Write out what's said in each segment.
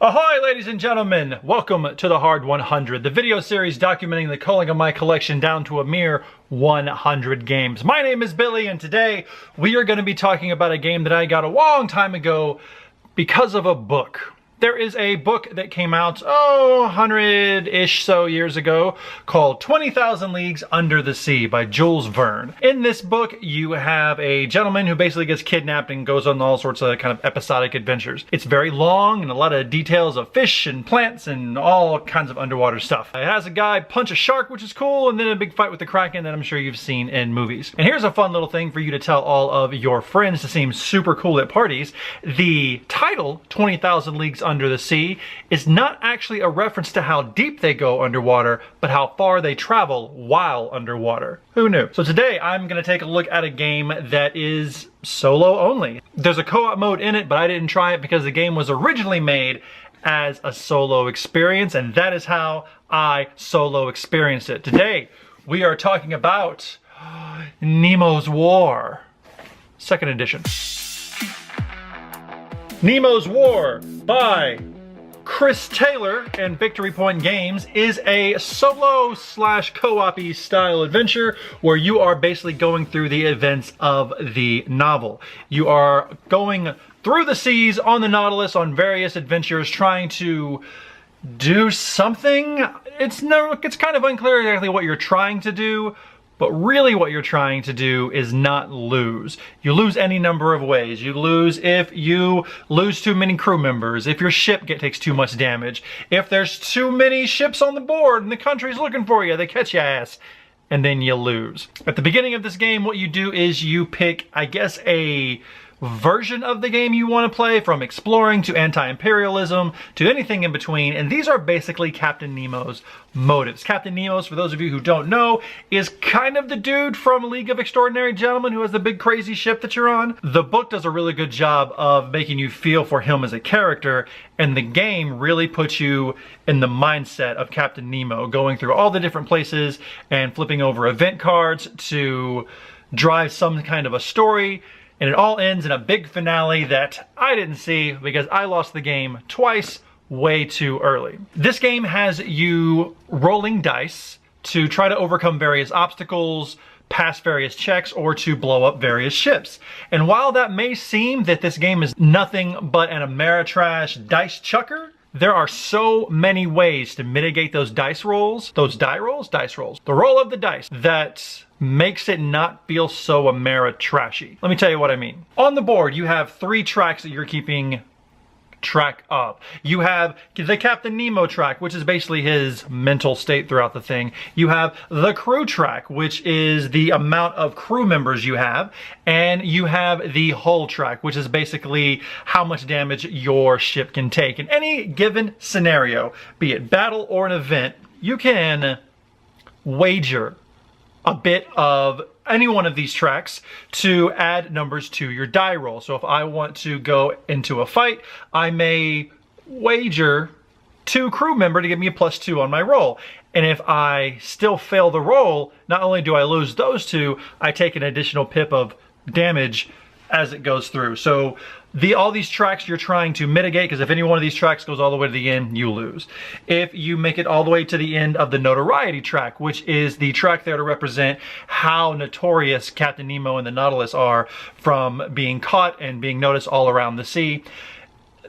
Ahoy, ladies and gentlemen! Welcome to the Hard 100, the video series documenting the culling of my collection down to a mere 100 games. My name is Billy, and today we are going to be talking about a game that I got a long time ago because of a book. There is a book that came out, 100-ish so years ago, called 20,000 Leagues Under the Sea by Jules Verne. In this book, you have a gentleman who basically gets kidnapped and goes on all sorts of kind of episodic adventures. It's very long and a lot of details of fish and plants and all kinds of underwater stuff. It has a guy punch a shark, which is cool, and then a big fight with the Kraken that I'm sure you've seen in movies. And here's a fun little thing for you to tell all of your friends to seem super cool at parties. The title, 20,000 Leagues Under the Sea, is not actually a reference to how deep they go underwater, but how far they travel while underwater. Who knew? So today I'm going to take a look at a game that is solo only. There's a co-op mode in it, but I didn't try it because the game was originally made as a solo experience, and that is how I solo experienced it. Today we are talking about Nemo's War, 2nd edition. Nemo's War by Chris Taylor and Victory Point Games is a solo slash co-op-y style adventure where you are basically going through the events of the novel. You are going through the seas on the Nautilus on various adventures trying to do something. It's kind of unclear exactly what you're trying to do. But really what you're trying to do is not lose. You lose any number of ways. You lose if you lose too many crew members, if your ship takes too much damage, if there's too many ships on the board and the country's looking for you, they catch your ass, and then you lose. At the beginning of this game, what you do is you pick, I guess, a version of the game you want to play, from exploring to anti-imperialism to anything in between, and these are basically Captain Nemo's motives. Captain Nemo's, for those of you who don't know, is kind of the dude from League of Extraordinary Gentlemen who has the big crazy ship that you're on. The book does a really good job of making you feel for him as a character, and the game really puts you in the mindset of Captain Nemo, going through all the different places and flipping over event cards to drive some kind of a story. And it all ends in a big finale that I didn't see because I lost the game twice way too early. This game has you rolling dice to try to overcome various obstacles, pass various checks, or to blow up various ships. And while that may seem that this game is nothing but an Ameritrash dice chucker, there are so many ways to mitigate those dice rolls, dice rolls, the roll of the dice, that makes it not feel so Ameritrashy. Let me tell you what I mean. On the board, you have 3 tracks that you're keeping track of. You have the Captain Nemo track, which is basically his mental state throughout the thing. You have the crew track, which is the amount of crew members you have. And you have the hull track, which is basically how much damage your ship can take. In any given scenario, be it battle or an event, you can wager a bit of any one of these tracks to add numbers to your die roll. So if I want to go into a fight, I may wager 2 crew member to give me a +2 on my roll. And if I still fail the roll, not only do I lose those 2, I take an additional pip of damage as it goes through. So all these tracks you're trying to mitigate, because if any one of these tracks goes all the way to the end, you lose. If you make it all the way to the end of the notoriety track, which is the track there to represent how notorious Captain Nemo and the Nautilus are from being caught and being noticed all around the sea,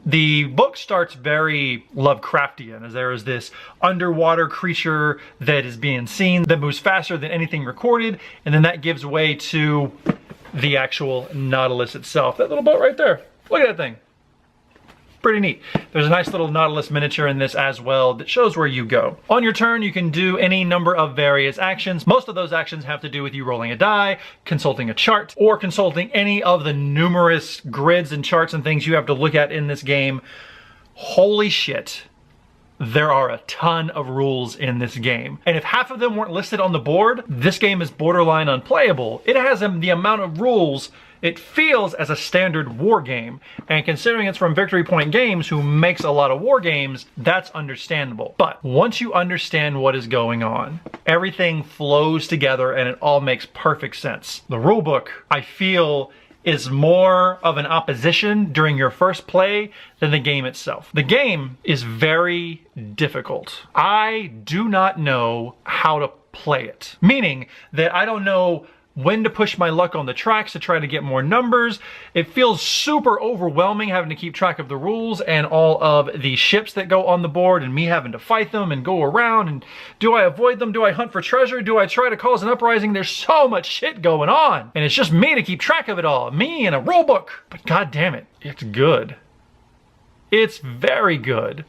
the book starts very Lovecraftian, as there is this underwater creature that is being seen that moves faster than anything recorded, and then that gives way to the actual Nautilus itself. That little boat right there. Look at that thing. Pretty neat. There's a nice little Nautilus miniature in this as well that shows where you go. On your turn, you can do any number of various actions. Most of those actions have to do with you rolling a die, consulting a chart, or consulting any of the numerous grids and charts and things you have to look at in this game. Holy shit. There are a ton of rules in this game. And if half of them weren't listed on the board, this game is borderline unplayable. It has the amount of rules, it feels as a standard war game. And considering it's from Victory Point Games, who makes a lot of war games, that's understandable. But once you understand what is going on, everything flows together and it all makes perfect sense. The rulebook, I feel, is more of an opposition during your first play than the game itself. The game is very difficult. I do not know how to play it, meaning that I don't know when to push my luck on the tracks to try to get more numbers. It feels super overwhelming having to keep track of the rules and all of the ships that go on the board and me having to fight them and go around, and do I avoid them? Do I hunt for treasure? Do I try to cause an uprising? There's so much shit going on, and it's just me to keep track of it all. Me and a rule book. But god damn it, it's good. It's very good.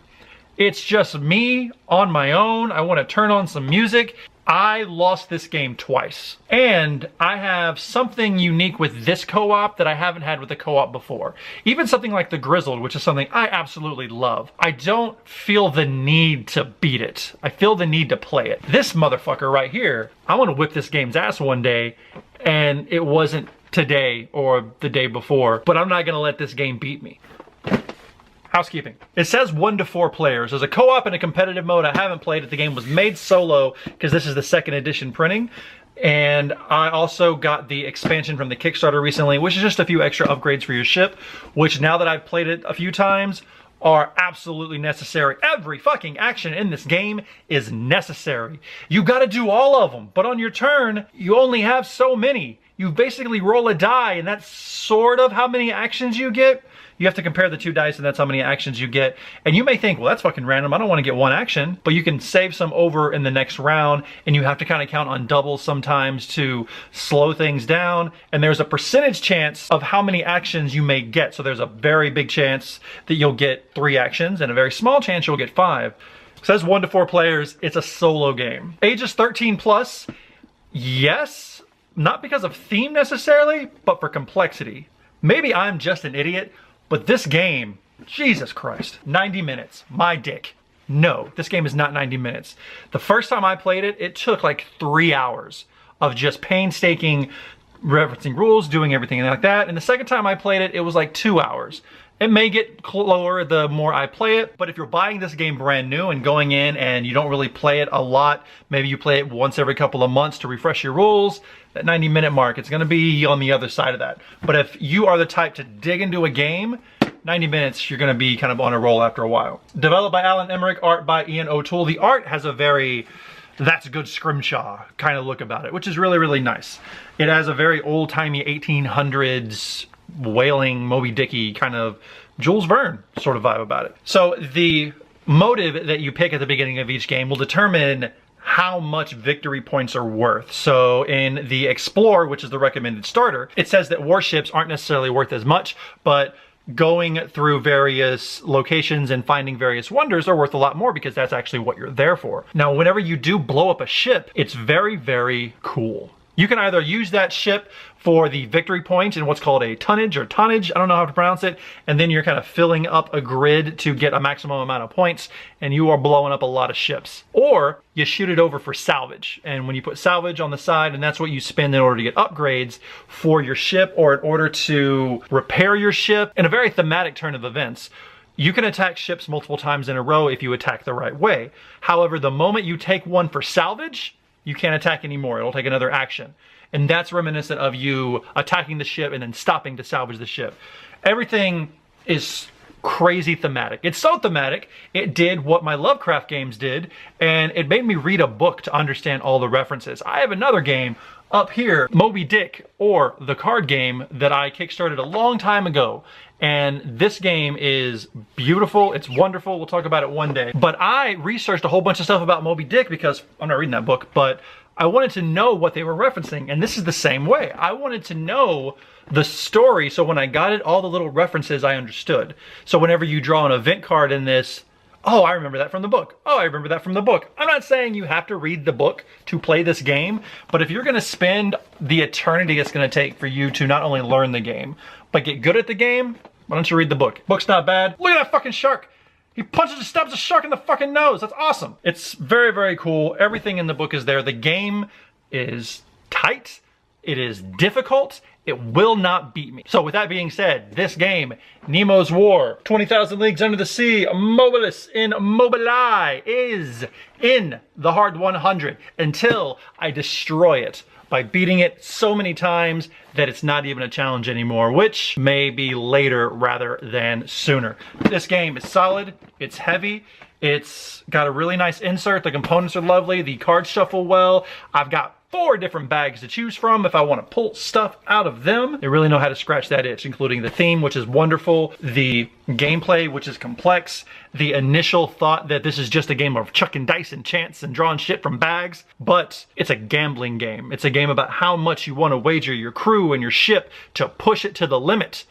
It's just me on my own. I want to turn on some music. I lost this game twice, and I have something unique with this co-op that I haven't had with the co-op before. Even something like the Grizzled, which is something I absolutely love. I don't feel the need to beat it. I feel the need to play it. This motherfucker right here, I want to whip this game's ass one day, and it wasn't today or the day before, but I'm not gonna let this game beat me. Housekeeping. It says 1 to 4 players. There's a co-op and a competitive mode. I haven't played it. The game was made solo because this is the 2nd edition printing. And I also got the expansion from the Kickstarter recently, which is just a few extra upgrades for your ship, which now that I've played it a few times are absolutely necessary. Every fucking action in this game is necessary. You gotta do all of them, but on your turn, you only have so many. You basically roll a die, and that's sort of how many actions you get. You have to compare the 2 dice, and that's how many actions you get. And you may think, well, that's fucking random. I don't want to get 1 action. But you can save some over in the next round, and you have to kind of count on doubles sometimes to slow things down. And there's a percentage chance of how many actions you may get. So there's a very big chance that you'll get 3 actions, and a very small chance you'll get 5. It says 1 to 4 players. It's a solo game. Ages 13 plus, yes. Not because of theme necessarily, but for complexity. Maybe I'm just an idiot, but this game, Jesus Christ, 90 minutes, my dick. No, this game is not 90 minutes. The first time I played it, it took like 3 hours of just painstaking referencing rules, doing everything like that. And the second time I played it, it was like 2 hours. It may get lower the more I play it, but if you're buying this game brand new and going in and you don't really play it a lot, maybe you play it once every couple of months to refresh your rules, that 90-minute mark, it's gonna be on the other side of that. But if you are the type to dig into a game, 90 minutes, you're gonna be kind of on a roll after a while. Developed by Alan Emmerich, art by Ian O'Toole. The art has a very, that's good scrimshaw kind of look about it, which is really, really nice. It has a very old-timey 1800s whaling Moby Dicky kind of Jules Verne sort of vibe about it. So the motive that you pick at the beginning of each game will determine how much victory points are worth. So in the Explore, which is the recommended starter, it says that warships aren't necessarily worth as much, but going through various locations and finding various wonders are worth a lot more because that's actually what you're there for. Now, whenever you do blow up a ship, it's very, very cool. You can either use that ship for the victory points in what's called a tonnage or tonnage, I don't know how to pronounce it, and then you're kind of filling up a grid to get a maximum amount of points, and you are blowing up a lot of ships. Or you shoot it over for salvage, and when you put salvage on the side, and that's what you spend in order to get upgrades for your ship or in order to repair your ship. In a very thematic turn of events, you can attack ships multiple times in a row if you attack the right way. However, the moment you take one for salvage, you can't attack anymore. It'll take another action. And that's reminiscent of you attacking the ship and then stopping to salvage the ship. Everything is crazy thematic. It's so thematic, it did what my Lovecraft games did, and it made me read a book to understand all the references. I have another game up here, Moby Dick, or the card game that I kickstarted a long time ago. And this game is beautiful, it's wonderful, we'll talk about it one day. But I researched a whole bunch of stuff about Moby Dick because I'm not reading that book, but I wanted to know what they were referencing, and this is the same way. I wanted to know the story, so when I got it, all the little references I understood. So whenever you draw an event card in this, oh, I remember that from the book. Oh, I remember that from the book. I'm not saying you have to read the book to play this game, but if you're gonna spend the eternity it's gonna take for you to not only learn the game, but get good at the game, why don't you read the book? Book's not bad. Look at that fucking shark. He punches and stabs a shark in the fucking nose. That's awesome. It's very, very cool. Everything in the book is there. The game is tight. It is difficult. It will not beat me. So with that being said, this game, Nemo's War, 20,000 Leagues Under the Sea, Mobilis in Mobili, is in the hard 100 until I destroy it by beating it so many times that it's not even a challenge anymore, which may be later rather than sooner. This game is solid, it's heavy, it's got a really nice insert, the components are lovely, the cards shuffle well. I've got 4 different bags to choose from if I want to pull stuff out of them. They really know how to scratch that itch, including the theme, which is wonderful, the gameplay, which is complex, the initial thought that this is just a game of chucking dice and chance and drawing shit from bags, but it's a gambling game. It's a game about how much you want to wager your crew and your ship to push it to the limit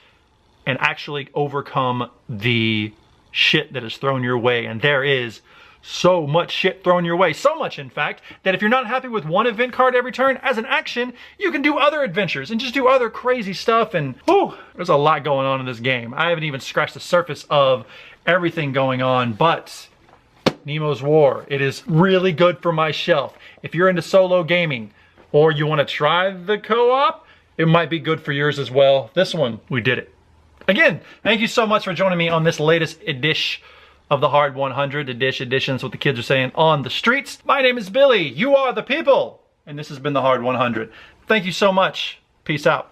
and actually overcome the shit that is thrown your way. And there is so much shit thrown your way. So much, in fact, that if you're not happy with one event card every turn, as an action, you can do other adventures and just do other crazy stuff. And whew, there's a lot going on in this game. I haven't even scratched the surface of everything going on, but Nemo's War, it is really good for my shelf. If you're into solo gaming or you want to try the co-op, it might be good for yours as well. This one, we did it. Again, thank you so much for joining me on this latest edition of the Hard 100, editions, what the kids are saying on the streets. My name is Billy, you are the people, and this has been the Hard 100. Thank you so much. Peace out.